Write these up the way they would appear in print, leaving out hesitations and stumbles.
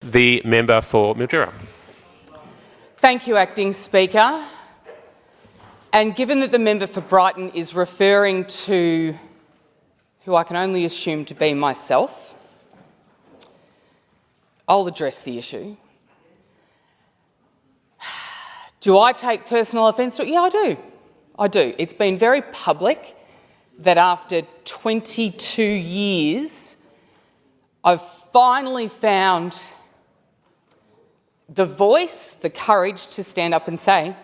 The member for Mildura. Thank you, Acting Speaker. And given that the member for Brighton is referring to who I can only assume to be myself, I'll address the issue. Do I take personal offence to it? Yeah, I do. I do. It's been very public that after 22 years, I've finally found the voice, the courage to stand up and say,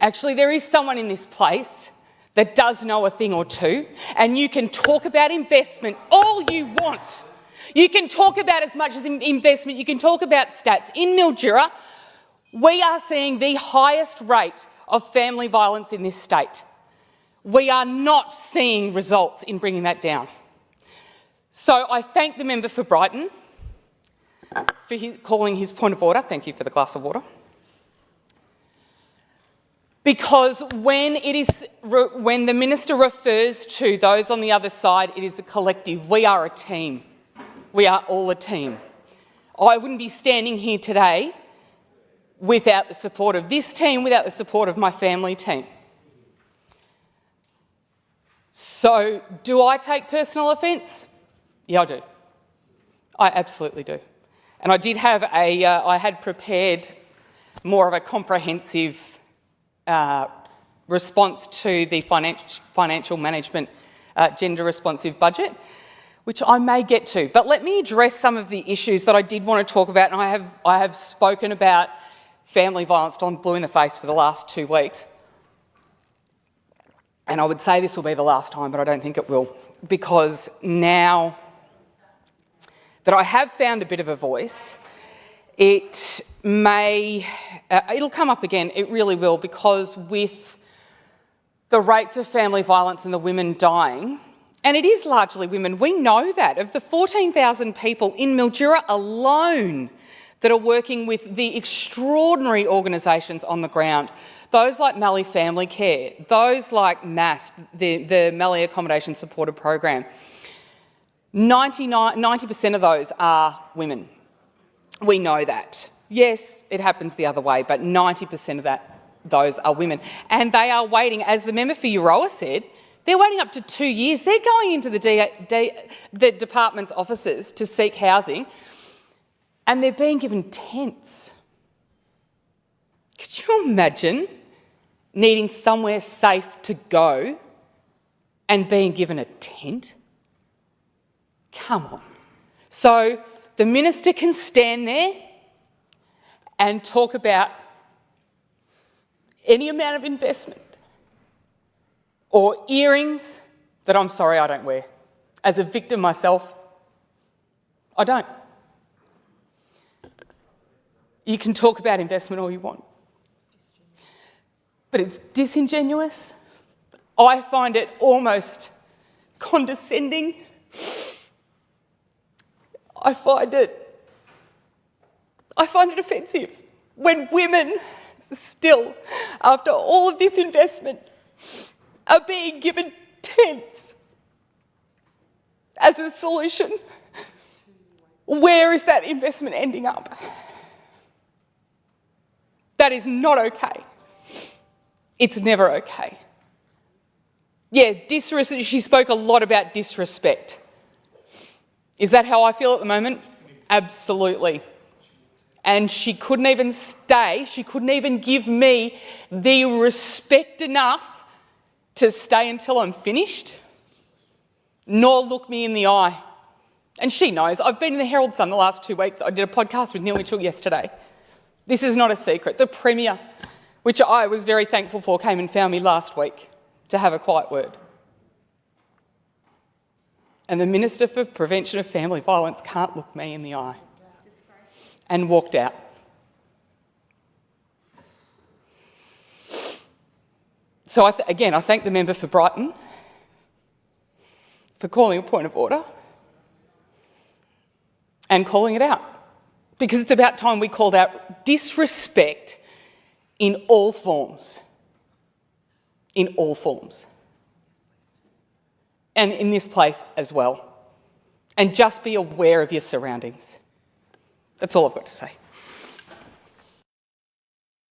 actually, there is someone in this place that does know a thing or two, and you can talk about investment all you want. You can talk about as much as investment, you can talk about stats. In Mildura, we are seeing the highest rate of family violence in this state. We are not seeing results in bringing that down. So I thank the member for Brighton for calling his point of order. Thank you for the glass of water. Because when the minister refers to those on the other side, it is a collective. We are a team. We are all a team. I wouldn't be standing here today without the support of this team, without the support of my family team. So, do I take personal offence? Yeah, I do. I absolutely do. And I did have I had prepared more of a comprehensive response to the financial management gender responsive budget, which I may get to. But let me address some of the issues that I did want to talk about, and I have spoken about family violence till I'm blue in the face for the last 2 weeks. And I would say this will be the last time, but I don't think it will, because now that I have found a bit of a voice, it'll come up again, it really will, because with the rates of family violence and the women dying, and it is largely women, we know that. Of the 14,000 people in Mildura alone that are working with the extraordinary organisations on the ground, those like Mallee Family Care, those like MASP, the Mallee Accommodation Supported Program, 90% of those are women. We know that. Yes, it happens the other way, but 90% of those are women. And they are waiting, as the member for Euroa said, they're waiting up to 2 years. They're going into the department's offices to seek housing, and they're being given tents. Could you imagine needing somewhere safe to go and being given a tent? Come on. So the minister can stand there and talk about any amount of investment or earrings that, I'm sorry, I don't wear. As a victim myself, I don't. You can talk about investment all you want, but it's disingenuous. I find it almost condescending. I find it offensive when women still, after all of this investment, are being given tents as a solution. Where is that investment ending up? That is not okay. It's never okay. Yeah, she spoke a lot about disrespect. Is that how I feel at the moment? Absolutely. And she couldn't even she couldn't even give me the respect enough to stay until I'm finished, nor look me in the eye. And she knows. I've been in the Herald Sun the last 2 weeks. I did a podcast with Neil Mitchell yesterday. This is not a secret. The Premier, which I was very thankful for, came and found me last week to have a quiet word. And the Minister for Prevention of Family Violence can't look me in the eye, and walked out. So I thank the member for Brighton for calling a point of order and calling it out, because it's about time we called out disrespect in all forms. In all forms. And in this place as well. And just be aware of your surroundings. That's all I've got to say.